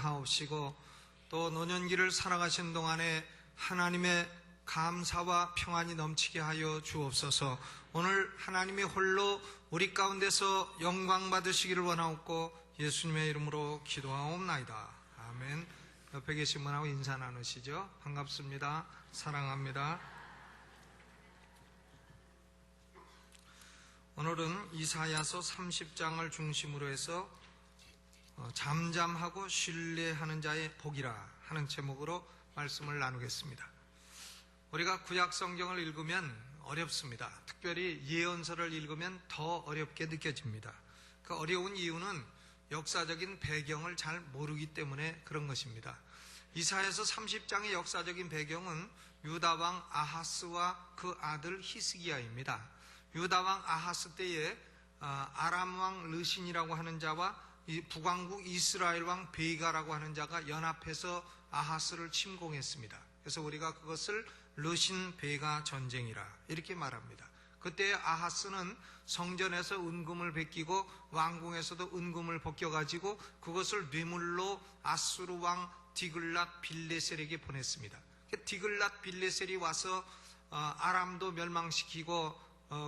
하옵시고 또 노년기를 살아가신 동안에 하나님의 감사와 평안이 넘치게 하여 주옵소서. 오늘 하나님이 홀로 우리 가운데서 영광 받으시기를 원하옵고 예수님의 이름으로 기도하옵나이다. 아멘. 옆에 계신 분하고 인사 나누시죠. 반갑습니다. 사랑합니다. 오늘은 이사야서 30장을 중심으로 해서 잠잠하고 신뢰하는 자의 복이라 하는 제목으로 말씀을 나누겠습니다. 우리가 구약 성경을 읽으면 어렵습니다. 특별히 예언서를 읽으면 더 어렵게 느껴집니다. 그 어려운 이유는 역사적인 배경을 잘 모르기 때문에 그런 것입니다. 이사야서 30장의 역사적인 배경은 유다왕 아하스와 그 아들 히스기야입니다. 유다왕 아하스 때에 아람왕 르신이라고 하는 자와 북왕국 이스라엘왕 베이가라고 하는 자가 연합해서 아하스를 침공했습니다. 그래서 우리가 그것을 르신 베이가 전쟁이라 이렇게 말합니다. 그때 아하스는 성전에서 은금을 베끼고 왕궁에서도 은금을 벗겨가지고 그것을 뇌물로 아수르 왕 디글랏 빌레셀에게 보냈습니다. 디글랏 빌레셀이 와서 아람도 멸망시키고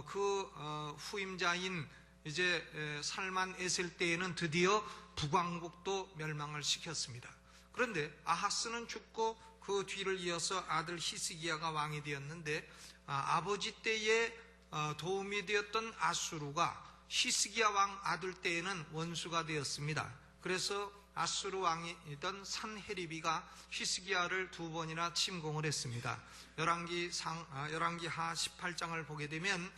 그 후임자인 이제 살만 에셀 때에는 드디어 북왕국도 멸망을 시켰습니다. 그런데 아하스는 죽고 그 뒤를 이어서 아들 히스기야가 왕이 되었는데 아버지 때에 도움이 되었던 아수르가 히스기야 왕 아들 때에는 원수가 되었습니다. 그래서 아수르 왕이던 산헤리비가 히스기야를 2번이나 침공을 했습니다. 열왕기 하 18장을 보게 되면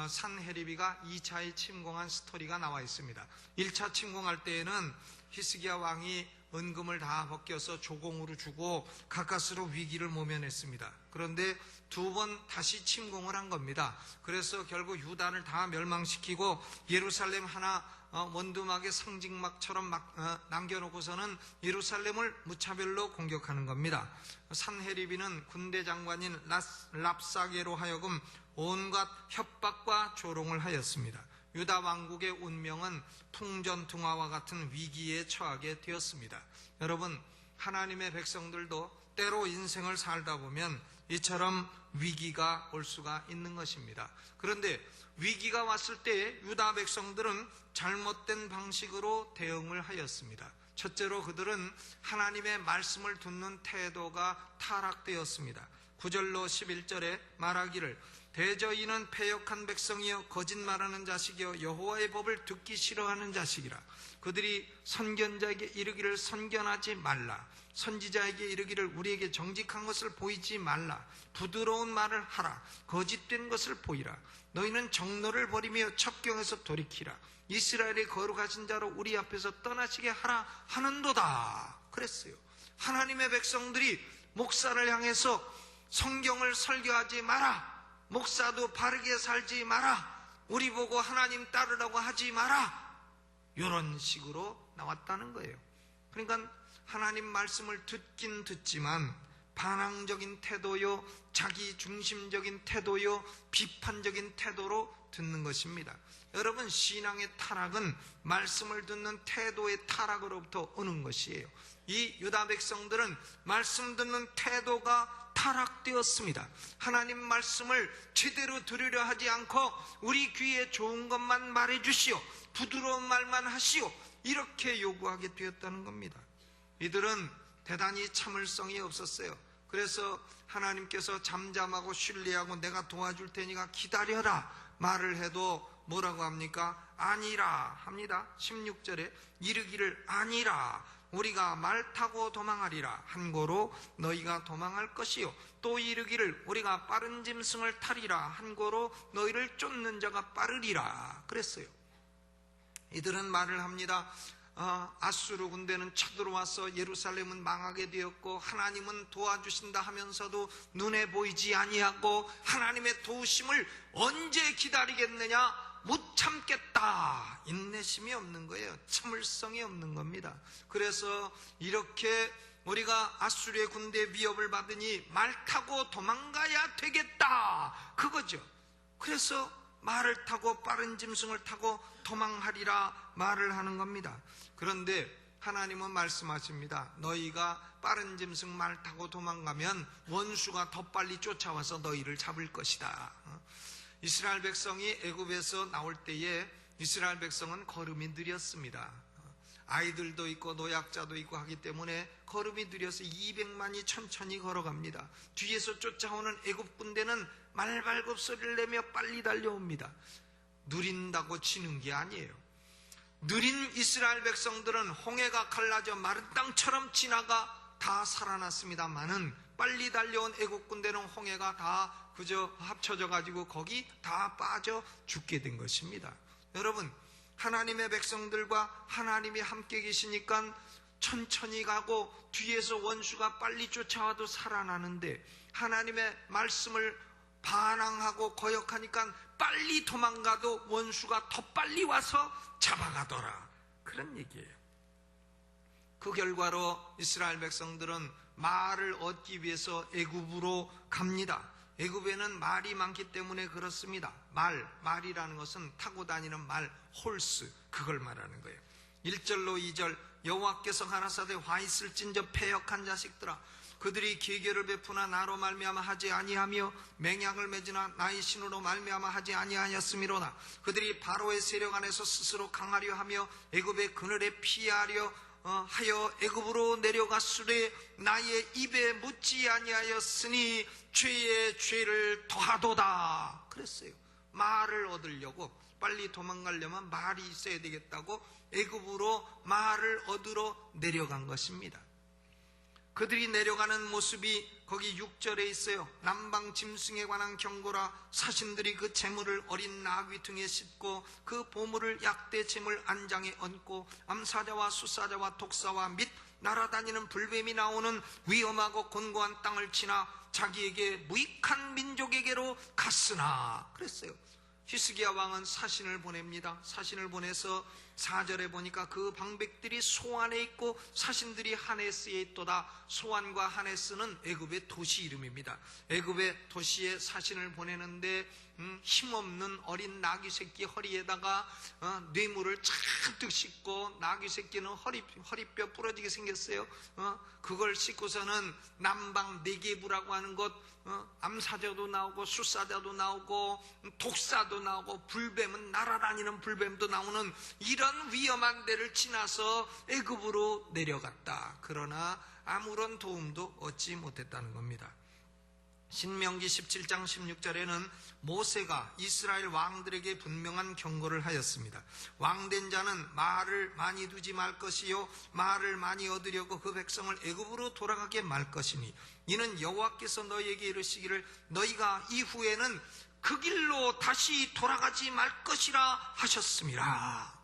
산헤리비가 2차에 침공한 스토리가 나와 있습니다. 1차 침공할 때에는 히스기야 왕이 은금을 다 벗겨서 조공으로 주고 가까스로 위기를 모면했습니다. 그런데 2번 다시 침공을 한 겁니다. 그래서 결국 유다를 다 멸망시키고 예루살렘 하나 원두막의 상징막처럼 남겨놓고서는 예루살렘을 무차별로 공격하는 겁니다. 산헤리비는 군대 장관인 랍사게로 하여금 온갖 협박과 조롱을 하였습니다. 유다 왕국의 운명은 풍전등화와 같은 위기에 처하게 되었습니다. 여러분, 하나님의 백성들도 때로 인생을 살다 보면 이처럼 위기가 올 수가 있는 것입니다. 그런데 위기가 왔을 때 유다 백성들은 잘못된 방식으로 대응을 하였습니다. 첫째로 그들은 하나님의 말씀을 듣는 태도가 타락되었습니다. 9절로 11절에 말하기를 대저인은 패역한 백성이여 거짓말하는 자식이여 여호와의 법을 듣기 싫어하는 자식이라. 그들이 선견자에게 이르기를 선견하지 말라. 선지자에게 이르기를 우리에게 정직한 것을 보이지 말라. 부드러운 말을 하라. 거짓된 것을 보이라. 너희는 정로를 버리며 첩경에서 돌이키라. 이스라엘의 거룩하신 자로 우리 앞에서 떠나시게 하라 하는도다. 그랬어요. 하나님의 백성들이 목사를 향해서 성경을 설교하지 마라. 목사도 바르게 살지 마라. 우리 보고 하나님 따르라고 하지 마라. 이런 식으로 나왔다는 거예요. 그러니까 하나님 말씀을 듣긴 듣지만 반항적인 태도요, 자기 중심적인 태도요, 비판적인 태도로 듣는 것입니다. 여러분, 신앙의 타락은 말씀을 듣는 태도의 타락으로부터 오는 것이에요. 이 유다 백성들은 말씀 듣는 태도가 타락되었습니다. 하나님 말씀을 제대로 들으려 하지 않고 우리 귀에 좋은 것만 말해 주시오, 부드러운 말만 하시오, 이렇게 요구하게 되었다는 겁니다. 이들은 대단히 참을성이 없었어요. 그래서 하나님께서 잠잠하고 신뢰하고 내가 도와줄 테니까 기다려라 말을 해도 뭐라고 합니까? 아니라 합니다. 16절에 이르기를 아니라 우리가 말 타고 도망하리라 한고로 너희가 도망할 것이요 또 이르기를 우리가 빠른 짐승을 타리라 한고로 너희를 쫓는 자가 빠르리라 그랬어요. 이들은 말을 합니다. 아수르 군대는 쳐들어와서 예루살렘은 망하게 되었고 하나님은 도와주신다 하면서도 눈에 보이지 아니하고 하나님의 도우심을 언제 기다리겠느냐, 못 참겠다, 인내심이 없는 거예요. 참을성이 없는 겁니다. 그래서 이렇게 우리가 아수르의 군대 위협을 받으니 말 타고 도망가야 되겠다, 그거죠. 그래서 말을 타고 빠른 짐승을 타고 도망하리라 말을 하는 겁니다. 그런데 하나님은 말씀하십니다. 너희가 빠른 짐승 말 타고 도망가면 원수가 더 빨리 쫓아와서 너희를 잡을 것이다. 이스라엘 백성이 애굽에서 나올 때에 이스라엘 백성은 걸음이 느렸습니다. 아이들도 있고 노약자도 있고 하기 때문에 걸음이 느려서 200만이 천천히 걸어갑니다. 뒤에서 쫓아오는 애굽 군대는 말발굽 소리를 내며 빨리 달려옵니다. 누린다고 치는 게 아니에요. 느린 이스라엘 백성들은 홍해가 갈라져 마른 땅처럼 지나가 다 살아났습니다만은 빨리 달려온 애국 군대는 홍해가 다 그저 합쳐져 가지고 거기 다 빠져 죽게 된 것입니다. 여러분, 하나님의 백성들과 하나님이 함께 계시니까 천천히 가고 뒤에서 원수가 빨리 쫓아와도 살아나는데, 하나님의 말씀을 반항하고 거역하니까 빨리 도망가도 원수가 더 빨리 와서 잡아가더라, 그런 얘기예요. 그 결과로 이스라엘 백성들은 말을 얻기 위해서 애굽으로 갑니다. 애굽에는 말이 많기 때문에 그렇습니다. 말이라는 것은 타고 다니는 말, 홀스, 그걸 말하는 거예요. 1절로 2절, 여호와께서 가라사대 화 있을진저 패역한 자식들아, 그들이 계계를 베푸나 나로 말미암아 하지 아니하며 맹약을 맺으나 나의 신으로 말미암아 하지 아니하였음이로다. 그들이 바로의 세력 안에서 스스로 강하려 하며 애굽의 그늘에 피하려 하여 애굽으로 내려갔으되 나의 입에 묻지 아니하였으니 죄의 죄를 더하도다, 그랬어요. 말을 얻으려고, 빨리 도망가려면 말이 있어야 되겠다고 애굽으로 말을 얻으러 내려간 것입니다. 그들이 내려가는 모습이 거기 6절에 있어요. 남방 짐승에 관한 경고라. 사신들이 그 재물을 어린 나귀 등에 싣고 그 보물을 약대 재물 안장에 얹고 암사자와 수사자와 독사와 및 날아다니는 불뱀이 나오는 위험하고 곤고한 땅을 지나 자기에게 무익한 민족에게로 갔으나, 그랬어요. 히스기야 왕은 사신을 보냅니다. 사신을 보내서 4절에 보니까 그 방백들이 소안에 있고 사신들이 하네스에 있도다. 소안과 하네스는 애굽의 도시 이름입니다. 애굽의 도시에 사신을 보내는데 힘없는 어린 나귀 새끼 허리에다가 뇌물을 잔뜩 싣고, 나귀 새끼는 허리뼈 부러지게 생겼어요. 그걸 싣고서는 남방 네게부라고 하는 곳, 암사자도 나오고 수사자도 나오고 독사도 나오고 불뱀은 날아다니는 불뱀도 나오는 이런 위험한 데를 지나서 애굽으로 내려갔다. 그러나 아무런 도움도 얻지 못했다는 겁니다. 신명기 17장 16절에는 모세가 이스라엘 왕들에게 분명한 경고를 하였습니다. 왕된 자는 말을 많이 두지 말 것이요 말을 많이 얻으려고 그 백성을 애굽으로 돌아가게 말 것이니 이는 여호와께서 너희에게 이르시기를 너희가 이후에는 그 길로 다시 돌아가지 말 것이라 하셨습니다.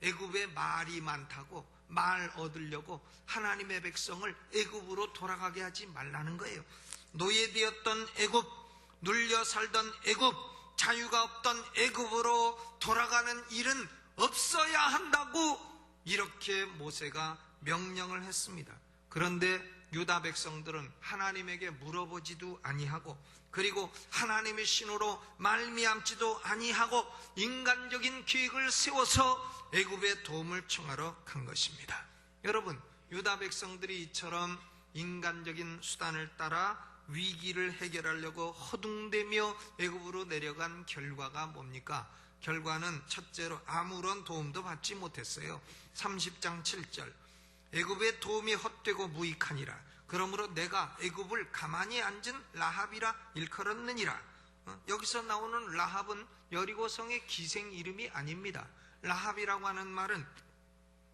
애굽에 말이 많다고 말 얻으려고 하나님의 백성을 애굽으로 돌아가게 하지 말라는 거예요. 노예되었던 애굽, 눌려 살던 애굽, 자유가 없던 애굽으로 돌아가는 일은 없어야 한다고 이렇게 모세가 명령을 했습니다. 그런데 유다 백성들은 하나님에게 물어보지도 아니하고, 그리고 하나님의 신으로 말미암지도 아니하고 인간적인 계획을 세워서 애굽의 도움을 청하러 간 것입니다. 여러분, 유다 백성들이 이처럼 인간적인 수단을 따라 위기를 해결하려고 허둥대며 애굽으로 내려간 결과가 뭡니까? 결과는 첫째로 아무런 도움도 받지 못했어요. 30장 7절, 애굽의 도움이 헛되고 무익하니라. 그러므로 내가 애굽을 가만히 앉은 라합이라 일컬었느니라. 여기서 나오는 라합은 여리고성의 기생 이름이 아닙니다. 라합이라고 하는 말은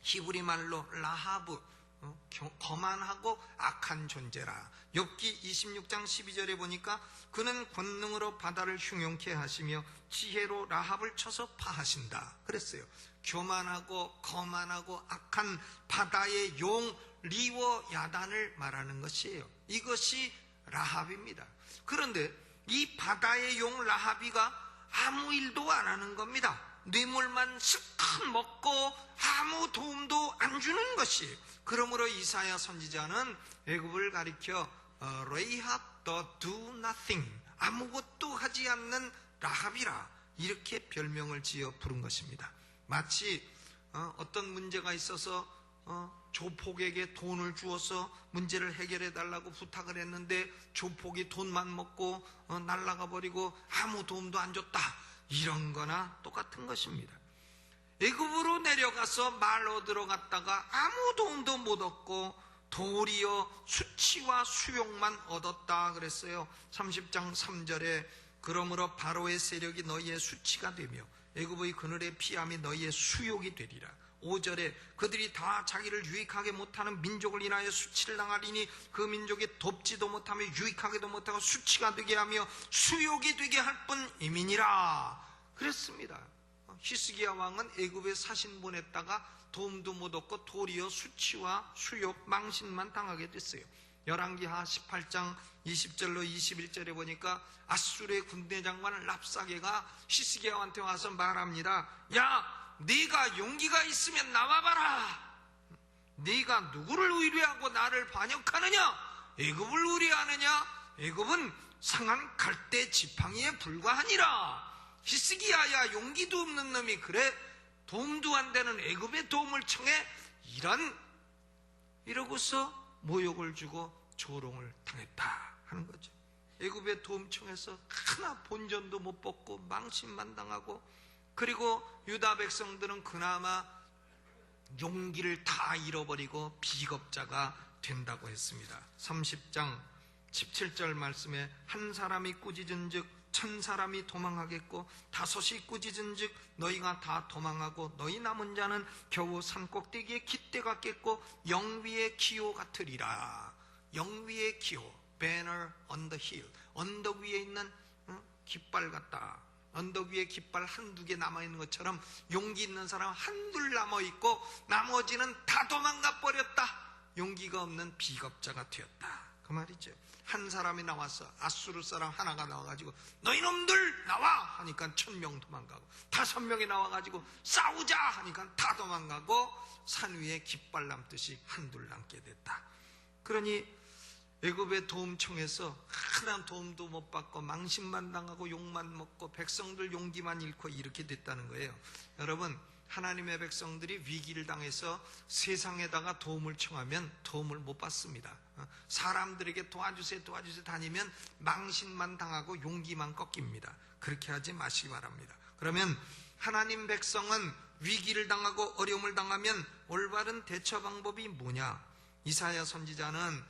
히브리 말로 라하브, 거만하고 악한 존재라. 욥기 26장 12절에 보니까 그는 권능으로 바다를 흉용케 하시며 지혜로 라합을 쳐서 파하신다, 그랬어요. 교만하고 거만하고 악한 바다의 용 리워 야단을 말하는 것이에요. 이것이 라합입니다. 그런데 이 바다의 용 라합이가 아무 일도 안 하는 겁니다. 뇌물만 스컷 먹고 아무 도움도 안 주는 것이에요. 그러므로 이사야 선지자는 애굽을 가리켜 레이합 the do nothing, 아무것도 하지 않는 라합이라 이렇게 별명을 지어 부른 것입니다. 마치 어떤 문제가 있어서 조폭에게 돈을 주어서 문제를 해결해 달라고 부탁을 했는데 조폭이 돈만 먹고 날아가 버리고 아무 도움도 안 줬다. 이런 거나 똑같은 것입니다. 애굽으로 내려가서 말로 들어갔다가 아무 도움도 못 얻고 도리어 수치와 수욕만 얻었다 그랬어요. 30장 3절에 그러므로 바로의 세력이 너희의 수치가 되며 애굽의 그늘의 피함이 너희의 수욕이 되리라. 5절에 그들이 다 자기를 유익하게 못하는 민족을 인하여 수치를 당하리니 그 민족이 돕지도 못하며 유익하게도 못하고 수치가 되게 하며 수욕이 되게 할 뿐임이니라 그랬습니다. 히스기야 왕은 애굽에 사신 보냈다가 도움도 못 얻고 도리어 수치와 수욕, 망신만 당하게 됐어요. 열왕기하 18장 20절로 21절에 보니까 아수르의 군대 장관 랍사게가 히스기야 왕한테 와서 말합니다. 야, 네가 용기가 있으면 나와봐라. 네가 누구를 의뢰하고 나를 반역하느냐? 애굽을 의뢰하느냐? 애굽은 상한 갈대 지팡이에 불과하니라. 히스기야야, 용기도 없는 놈이 그래? 도움도 안 되는 애굽의 도움을 청해? 이러고서 모욕을 주고 조롱을 당했다 하는 거죠. 애굽의 도움 청해서 하나 본전도 못 뽑고 망신만 당하고, 그리고 유다 백성들은 그나마 용기를 다 잃어버리고 비겁자가 된다고 했습니다. 30장 17절 말씀에 한 사람이 꾸짖은즉 1000사람이 도망하겠고 5이 꾸짖은즉 너희가 다 도망하고 너희 남은 자는 겨우 산꼭대기에 깃대가 깼고 영위의 기호 같으리라. 영위의 기호, banner on the hill, 언덕 위에 있는 깃발 같다. 언덕 위에 깃발 한두 개 남아있는 것처럼 용기 있는 사람 한둘 남아있고 나머지는 다 도망가 버렸다. 용기가 없는 비겁자가 되었다 그 말이죠. 한 사람이 나와서 아수르 사람 하나가 나와가지고 너희 놈들 나와 하니까 1000명 도망가고, 5명이 나와가지고 싸우자 하니까 다 도망가고 산 위에 깃발 남듯이 한둘 남게 됐다. 그러니 애굽의 도움 청해서 하나 도움도 못 받고 망신만 당하고 욕만 먹고 백성들 용기만 잃고 이렇게 됐다는 거예요. 여러분, 하나님의 백성들이 위기를 당해서 세상에다가 도움을 청하면 도움을 못 받습니다. 사람들에게 도와주세요 다니면 망신만 당하고 용기만 꺾입니다. 그렇게 하지 마시기 바랍니다. 그러면 하나님 백성은 위기를 당하고 어려움을 당하면 올바른 대처 방법이 뭐냐? 이사야 선지자는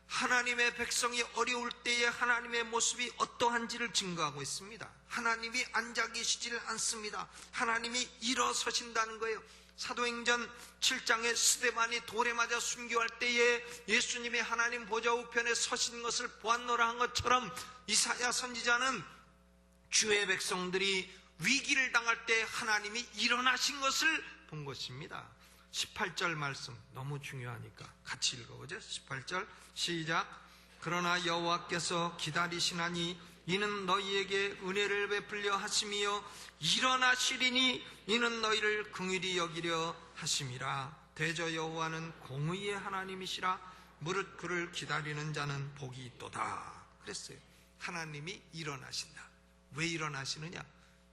하나님의 백성이 어려울 때에 하나님의 모습이 어떠한지를 증거하고 있습니다. 하나님이 앉아 계시지를 않습니다. 하나님이 일어서신다는 거예요. 사도행전 7장에 스데반이 돌에 맞아 순교할 때에 예수님이 하나님 보좌 우편에 서신 것을 보았노라 한 것처럼 이사야 선지자는 주의 백성들이 위기를 당할 때 하나님이 일어나신 것을 본 것입니다. 18절 말씀 너무 중요하니까 같이 읽어보죠. 18절 시작. 그러나 여호와께서 기다리시나니 이는 너희에게 은혜를 베풀려 하심이요 일어나시리니 이는 너희를 긍휼히 여기려 하심이라. 대저 여호와는 공의의 하나님이시라. 무릇 그를 기다리는 자는 복이 있도다 그랬어요. 하나님이 일어나신다. 왜 일어나시느냐?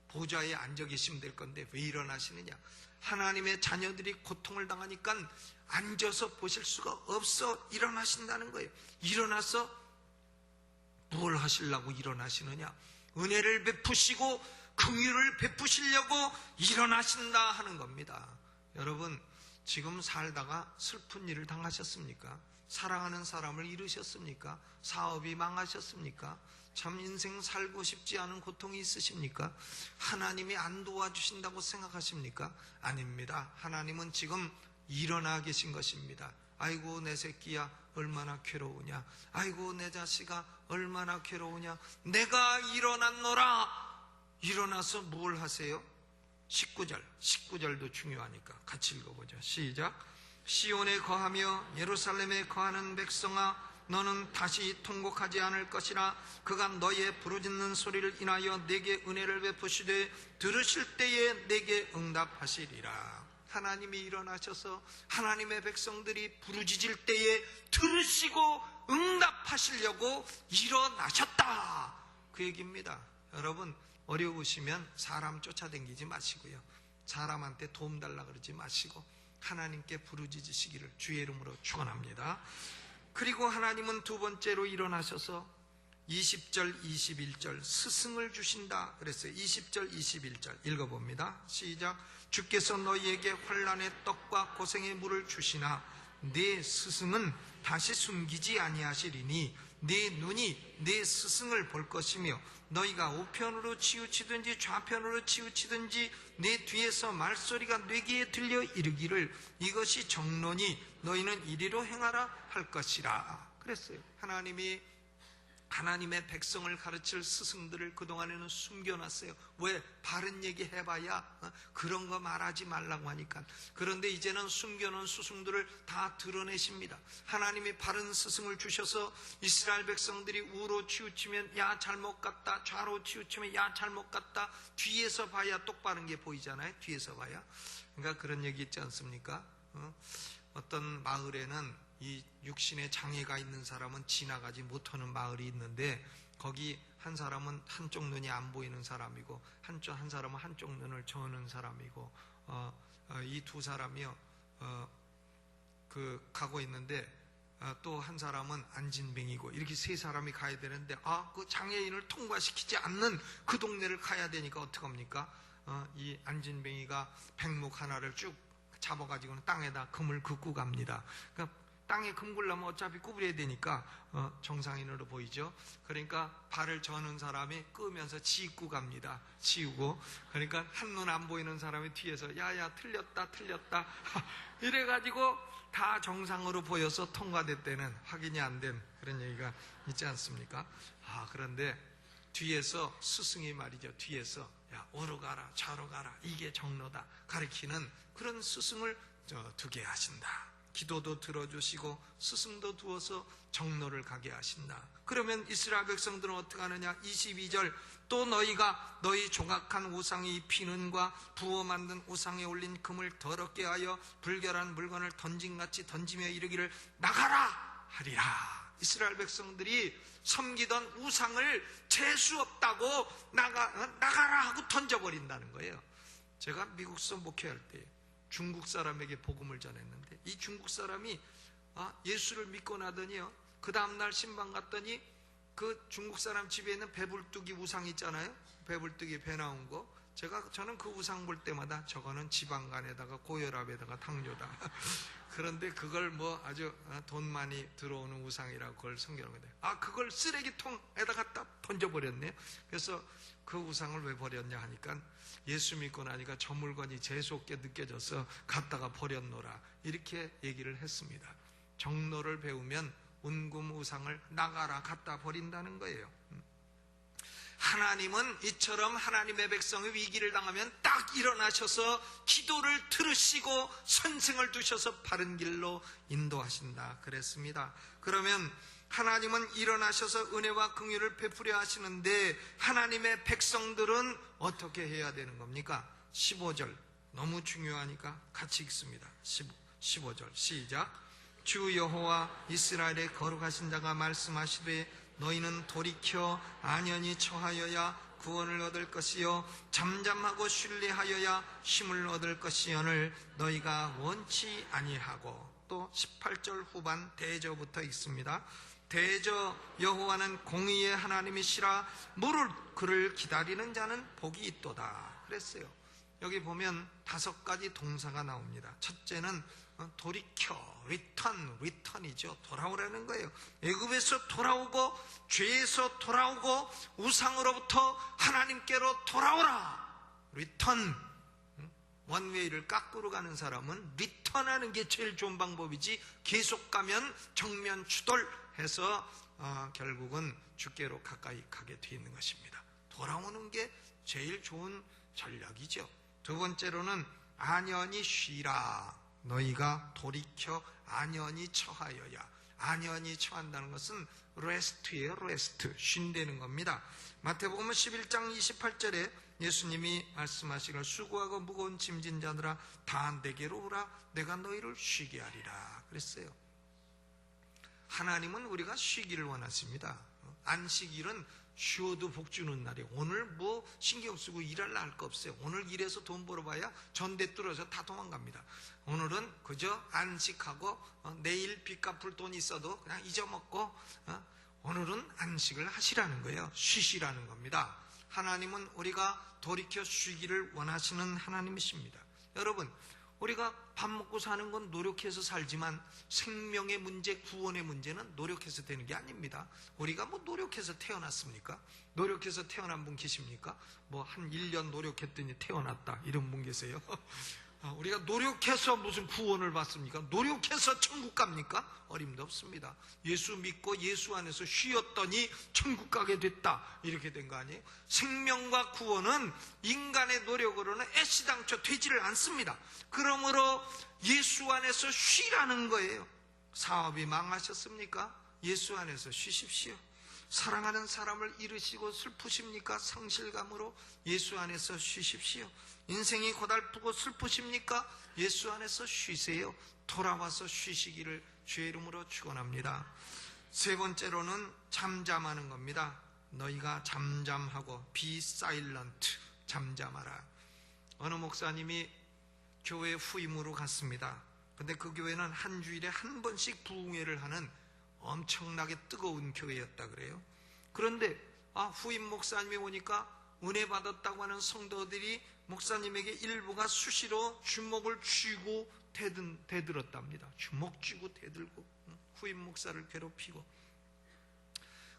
보좌에 앉아 계시면 될 건데 왜 일어나시느냐? 하나님의 자녀들이 고통을 당하니까 앉아서 보실 수가 없어 일어나신다는 거예요. 일어나서 뭘 하시려고 일어나시느냐? 은혜를 베푸시고 긍휼을 베푸시려고 일어나신다 하는 겁니다. 여러분, 지금 살다가 슬픈 일을 당하셨습니까? 사랑하는 사람을 잃으셨습니까? 사업이 망하셨습니까? 참 인생 살고 싶지 않은 고통이 있으십니까? 하나님이 안 도와주신다고 생각하십니까? 아닙니다. 하나님은 지금 일어나 계신 것입니다. 아이고 내 새끼야 얼마나 괴로우냐. 아이고 내 자식아 얼마나 괴로우냐. 내가 일어났노라. 일어나서 뭘 하세요? 19절도 중요하니까 같이 읽어보죠. 시작. 시온에 거하며 예루살렘에 거하는 백성아 너는 다시 통곡하지 않을 것이라. 그가 너의 부르짖는 소리를 인하여 내게 은혜를 베푸시되 들으실 때에 내게 응답하시리라. 하나님이 일어나셔서 하나님의 백성들이 부르짖을 때에 들으시고 응답하시려고 일어나셨다 그 얘기입니다. 여러분, 어려우시면 사람 쫓아다니지 마시고요, 사람한테 도움 달라 그러지 마시고 하나님께 부르짖으시기를 주의 이름으로 축원합니다. 그리고 하나님은 두 번째로 일어나셔서 20절, 21절 스승을 주신다 그랬어요. 20절, 21절 읽어봅니다. 시작. 주께서 너희에게 환난의 떡과 고생의 물을 주시나 네 스승은 다시 숨기지 아니하시리니 네 눈이 네 스승을 볼 것이며 너희가 우편으로 치우치든지 좌편으로 치우치든지 네 뒤에서 말소리가 네 귀에 들려 이르기를 이것이 정론이 너희는 이리로 행하라 할 것이라 그랬어요. 하나님의 백성을 가르칠 스승들을 그동안에는 숨겨놨어요. 왜? 바른 얘기 해봐야 그런 거 말하지 말라고 하니까. 그런데 이제는 숨겨놓은 스승들을 다 드러내십니다. 하나님이 바른 스승을 주셔서 이스라엘 백성들이 우로 치우치면 야 잘못 갔다, 좌로 치우치면 야 잘못 갔다, 뒤에서 봐야 똑바른 게 보이잖아요. 뒤에서 봐야. 그러니까 그런 얘기 있지 않습니까? 어떤 마을에는 이 육신에 장애가 있는 사람은 지나가지 못하는 마을이 있는데 거기 한 사람은 한쪽 눈이 안 보이는 사람이고 한 사람은 한쪽 눈을 저는 사람이고 이 두 사람이요 가고 있는데 또 한 사람은 안진뱅이고 이렇게 세 사람이 가야 되는데 그 장애인을 통과시키지 않는 그 동네를 가야 되니까 어떡합니까? 이 안진뱅이가 백목 하나를 쭉 잡아가지고는 땅에다 금을 긋고 갑니다. 그러니까 땅에 금 굴려면 어차피 구부려야 되니까 정상인으로 보이죠. 그러니까 발을 저는 사람이 끄면서 지고 갑니다. 지우고. 그러니까 한눈 안 보이는 사람이 뒤에서 야야 틀렸다 이래가지고 다 정상으로 보여서 통과됐다는 확인이 안 된 그런 얘기가 있지 않습니까? 그런데 뒤에서 스승이 말이죠. 뒤에서 야 오로 가라 좌로 가라 이게 정로다 가르치는 그런 스승을 두게 하신다. 기도도 들어주시고 스승도 두어서 정로를 가게 하신다. 그러면 이스라엘 백성들은 어떻게 하느냐? 22절 또 너희가 너희 조각한 우상이 피는과 부어 만든 우상에 올린 금을 더럽게 하여 불결한 물건을 던짐같이 던지며 이르기를 나가라 하리라. 이스라엘 백성들이 섬기던 우상을 재수 없다고 나가라 하고 던져버린다는 거예요. 제가 미국서 목회할 때 중국 사람에게 복음을 전했는데 이 중국 사람이 예수를 믿고 나더니요 그 다음날 신방 갔더니 그 중국 사람 집에 있는 배불뚝이 우상 있잖아요. 배불뚝이 배 나온 거 저는 그 우상 볼 때마다 저거는 지방간에다가 고혈압에다가 당뇨다. 그런데 그걸 아주 돈 많이 들어오는 우상이라고 그걸 섬겨놓은 거예요. 그걸 쓰레기통에다 갖다 던져버렸네요. 그래서 그 우상을 왜 버렸냐 하니까 예수 믿고 나니까 저 물건이 재수없게 느껴져서 갖다가 버렸노라 이렇게 얘기를 했습니다. 정로를 배우면 운금 우상을 나가라 갖다 버린다는 거예요. 하나님은 이처럼 하나님의 백성이 위기를 당하면 딱 일어나셔서 기도를 들으시고 선생을 두셔서 바른 길로 인도하신다 그랬습니다. 그러면 하나님은 일어나셔서 은혜와 긍휼을 베푸려 하시는데 하나님의 백성들은 어떻게 해야 되는 겁니까? 15절 너무 중요하니까 같이 읽습니다. 15절 시작. 주 여호와 이스라엘의 거룩하신 자가 말씀하시되 너희는 돌이켜 안연히 처하여야 구원을 얻을 것이요 잠잠하고 신뢰하여야 힘을 얻을 것이여를 너희가 원치 아니하고. 또 18절 후반 대저부터 있습니다. 대저 여호와는 공의의 하나님이시라 무릇 그를 기다리는 자는 복이 있도다 그랬어요. 여기 보면 5가지 동사가 나옵니다. 첫째는 돌이켜, 리턴이죠. 돌아오라는 거예요. 애굽에서 돌아오고 죄에서 돌아오고 우상으로부터 하나님께로 돌아오라. 리턴. 원웨이를 거꾸로 가는 사람은 리턴하는 게 제일 좋은 방법이지 계속 가면 정면 추돌해서 결국은 주께로 가까이 가게 돼 있는 것입니다. 돌아오는 게 제일 좋은 전략이죠. 두 번째로는 안연히 쉬라. 너희가 돌이켜 안연히 처하여야. 안연히 처한다는 것은 레스트예요. 레스트. 쉰다는 겁니다. 마태복음 11장 28절에 예수님이 말씀하시기를 수고하고 무거운 짐진 자들아 다 내게로 오라 내가 너희를 쉬게 하리라 그랬어요. 하나님은 우리가 쉬기를 원하십니다. 안식일은 쉬어도 복 주는 날이에요. 오늘 뭐 신경 쓰고 일할 날 거 없어요. 오늘 일해서 돈 벌어봐야 전대 뚫어서 다 도망갑니다. 오늘은 그저 안식하고 내일 빚 갚을 돈 있어도 그냥 잊어먹고 오늘은 안식을 하시라는 거예요. 쉬시라는 겁니다. 하나님은 우리가 돌이켜 쉬기를 원하시는 하나님이십니다. 여러분, 우리가 밥 먹고 사는 건 노력해서 살지만 생명의 문제, 구원의 문제는 노력해서 되는 게 아닙니다. 우리가 뭐 노력해서 태어났습니까? 노력해서 태어난 분 계십니까? 뭐 한 1년 노력했더니 태어났다 이런 분 계세요? 우리가 노력해서 무슨 구원을 받습니까? 노력해서 천국 갑니까? 어림도 없습니다. 예수 믿고 예수 안에서 쉬었더니 천국 가게 됐다 이렇게 된 거 아니에요? 생명과 구원은 인간의 노력으로는 애시당초 되지를 않습니다. 그러므로 예수 안에서 쉬라는 거예요. 사업이 망하셨습니까? 예수 안에서 쉬십시오. 사랑하는 사람을 잃으시고 슬프십니까? 성실감으로 예수 안에서 쉬십시오. 인생이 고달프고 슬프십니까? 예수 안에서 쉬세요. 돌아와서 쉬시기를 주의 이름으로 축원합니다. 세 번째로는 잠잠하는 겁니다. 너희가 잠잠하고 be silent, 잠잠하라. 어느 목사님이 교회 후임으로 갔습니다. 근데 그 교회는 한 주일에 한 번씩 부흥회를 하는 엄청나게 뜨거운 교회였다 그래요. 그런데 후임 목사님이 오니까 은혜 받았다고 하는 성도들이 목사님에게 일부가 수시로 주먹을 쥐고 대들었답니다. 주먹 쥐고 대들고 후임 목사를 괴롭히고.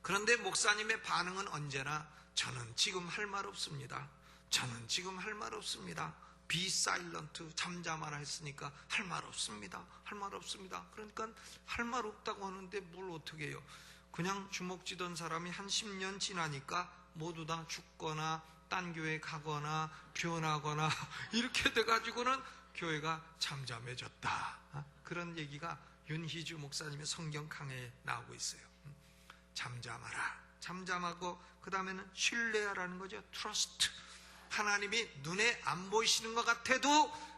그런데 목사님의 반응은 언제나 저는 지금 할 말 없습니다. 저는 지금 할 말 없습니다. Be silent, 잠잠하라 했으니까 할 말 없습니다. 할 말 없습니다. 그러니까 할 말 없다고 하는데 뭘 어떻게 해요? 그냥 주먹 쥐던 사람이 한 10년 지나니까 모두 다 죽거나 딴 교회 가거나 변하거나 이렇게 돼가지고는 교회가 잠잠해졌다. 그런 얘기가 윤희주 목사님의 성경 강해에 나오고 있어요. 잠잠하라. 잠잠하고 그 다음에는 신뢰하라는 거죠. Trust. 하나님이 눈에 안 보이시는 것 같아도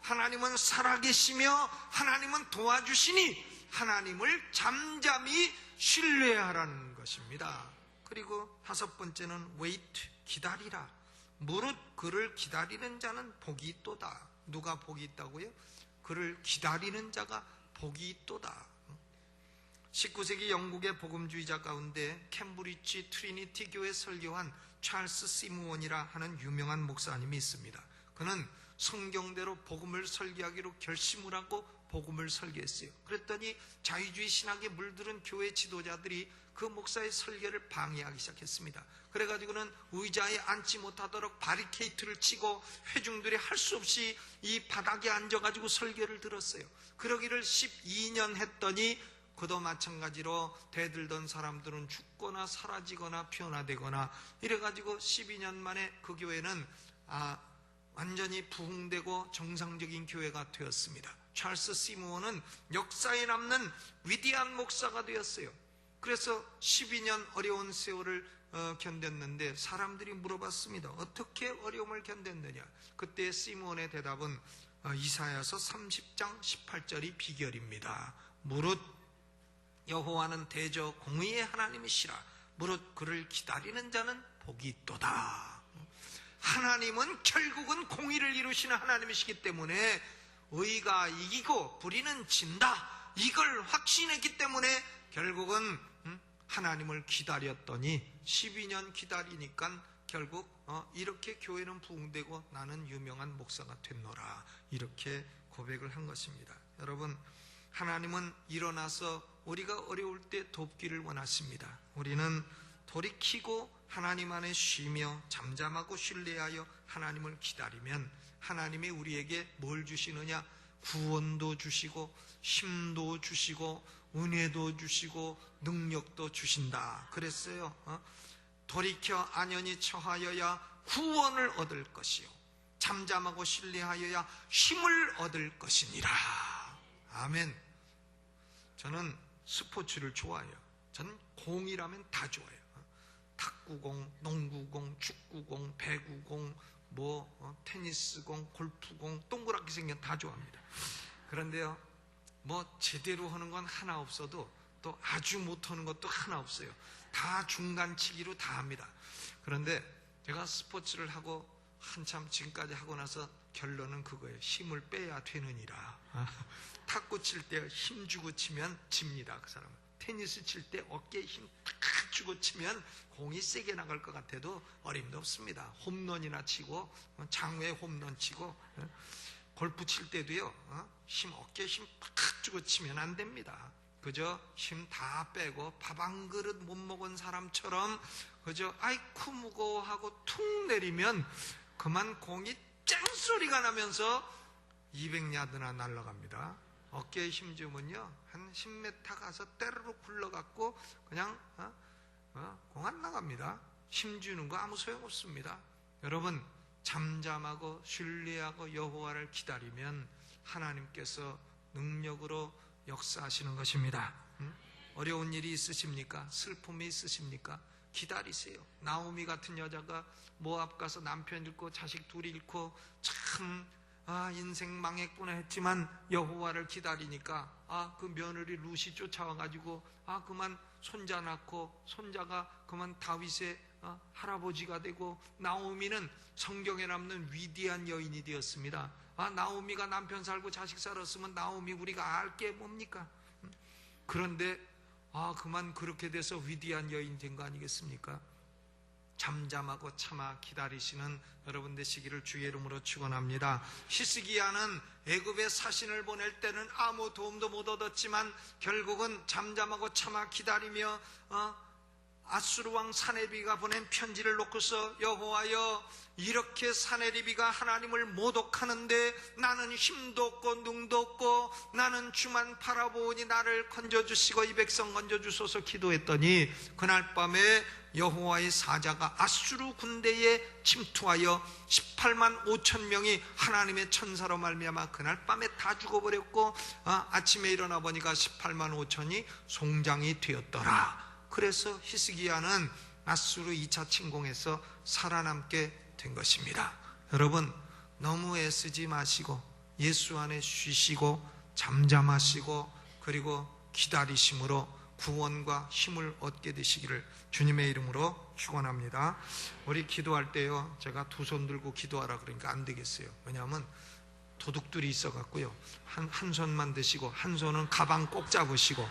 하나님은 살아계시며 하나님은 도와주시니 하나님을 잠잠히 신뢰하라는 것입니다. 그리고 다섯 번째는 wait, 기다리라. 무릇 그를 기다리는 자는 복이 있도다. 누가 복이 있다고요? 그를 기다리는 자가 복이 있도다. 19세기 영국의 복음주의자 가운데 캠브리지 트리니티 교회 설교한 찰스 시무원이라 하는 유명한 목사님이 있습니다. 그는 성경대로 복음을 설교하기로 결심을 하고 복음을 설교했어요. 그랬더니 자유주의 신학에 물들은 교회 지도자들이 그 목사의 설교를 방해하기 시작했습니다. 그래가지고는 의자에 앉지 못하도록 바리케이트를 치고 회중들이 할 수 없이 이 바닥에 앉아가지고 설교를 들었어요. 그러기를 12년 했더니 그도 마찬가지로 대들던 사람들은 죽거나 사라지거나 변화되거나 이래가지고 12년 만에 그 교회는 완전히 부흥되고 정상적인 교회가 되었습니다. 찰스 시무원은 역사에 남는 위대한 목사가 되었어요. 그래서 12년 어려운 세월을 견뎠는데 사람들이 물어봤습니다. 어떻게 어려움을 견뎠느냐? 그때 시무원의 대답은 이사야서 30장 18절이 비결입니다. 무릇 여호와는 대저 공의의 하나님이시라. 무릇 그를 기다리는 자는 복이 있도다. 하나님은 결국은 공의를 이루시는 하나님이시기 때문에 의가 이기고 불의는 진다. 이걸 확신했기 때문에 결국은 하나님을 기다렸더니 12년 기다리니까 결국 이렇게 교회는 부흥되고 나는 유명한 목사가 됐노라. 이렇게 고백을 한 것입니다. 여러분, 하나님은 일어나서 우리가 어려울 때 돕기를 원하십니다. 우리는 돌이키고 하나님 안에 쉬며 잠잠하고 신뢰하여 하나님을 기다리면 하나님이 우리에게 뭘 주시느냐? 구원도 주시고 힘도 주시고 은혜도 주시고 능력도 주신다 그랬어요. 돌이켜 안연히 처하여야 구원을 얻을 것이요 잠잠하고 신뢰하여야 힘을 얻을 것이니라. 아멘. 저는 스포츠를 좋아해요. 저는 공이라면 다 좋아해요. 탁구공, 농구공, 축구공, 배구공, 테니스공, 골프공, 동그랗게 생긴 다 좋아합니다. 그런데요, 제대로 하는 건 하나 없어도 것도 아주 못하는 것도 하나 없어요. 다 중간치기로 다 합니다. 그런데 제가 스포츠를 하고 한참 지금까지 하고 나서 결론은 그거예요. 힘을 빼야 되느니라. 탁구 칠 때 힘 주고 치면 집니다. 그 사람은. 테니스 칠 때 어깨에 힘 탁 주고 치면 공이 세게 나갈 것 같아도 어림도 없습니다. 홈런이나 치고 장외 홈런 치고 골프 칠 때도요. 어깨에 힘 팍 주고 치면 안 됩니다. 그저 힘 다 빼고 밥 한 그릇 못 먹은 사람처럼 그저 아이쿠 무거워하고 툭 내리면 그만 공이 쨍소리가 나면서 200야드나 날아갑니다. 어깨에 힘 주면요 한 10m 가서 때르르 굴러갖고 그냥 공 안 나갑니다. 힘 주는 거 아무 소용없습니다. 여러분, 잠잠하고 신뢰하고 여호와를 기다리면 하나님께서 능력으로 역사하시는 것입니다. 어려운 일이 있으십니까? 슬픔이 있으십니까? 기다리세요. 나오미 같은 여자가 모압 가서 남편 잃고 자식 둘이 잃고 참 인생 망했구나 했지만 여호와를 기다리니까 그 며느리 룻이 쫓아와가지고 그만 손자 낳고 손자가 그만 다윗의 할아버지가 되고 나오미는 성경에 남는 위대한 여인이 되었습니다. 나오미가 남편 살고 자식 살았으면 나오미 우리가 알 게 뭡니까? 그런데 그만 그렇게 돼서 위대한 여인 된 거 아니겠습니까? 잠잠하고 참아 기다리시는 여러분 되시기를 주의 이름으로 축원합니다. 히스기야는 애굽에 사신을 보낼 때는 아무 도움도 못 얻었지만 결국은 잠잠하고 참아 기다리며 아수르 왕 사네리비가 보낸 편지를 놓고서 여호와여, 이렇게 사네리비가 하나님을 모독하는데 나는 힘도 없고 능도 없고 나는 주만 바라보니 나를 건져주시고 이 백성 건져주소서 기도했더니 그날 밤에 여호와의 사자가 아수르 군대에 침투하여 18만 5천 명이 하나님의 천사로 말미암아 그날 밤에 다 죽어버렸고 아침에 일어나 보니까 18만 5천이 송장이 되었더라. 그래서 히스기야는 아수르 2차 침공에서 살아남게 된 것입니다. 여러분, 너무 애쓰지 마시고 예수 안에 쉬시고 잠잠하시고 그리고 기다리심으로 구원과 힘을 얻게 되시기를 주님의 이름으로 축원합니다. 우리 기도할 때요, 제가 두 손 들고 기도하라 그러니까 안 되겠어요. 왜냐하면 도둑들이 있어갖고요, 한 손만 드시고 한 손은 가방 꼭 잡으시고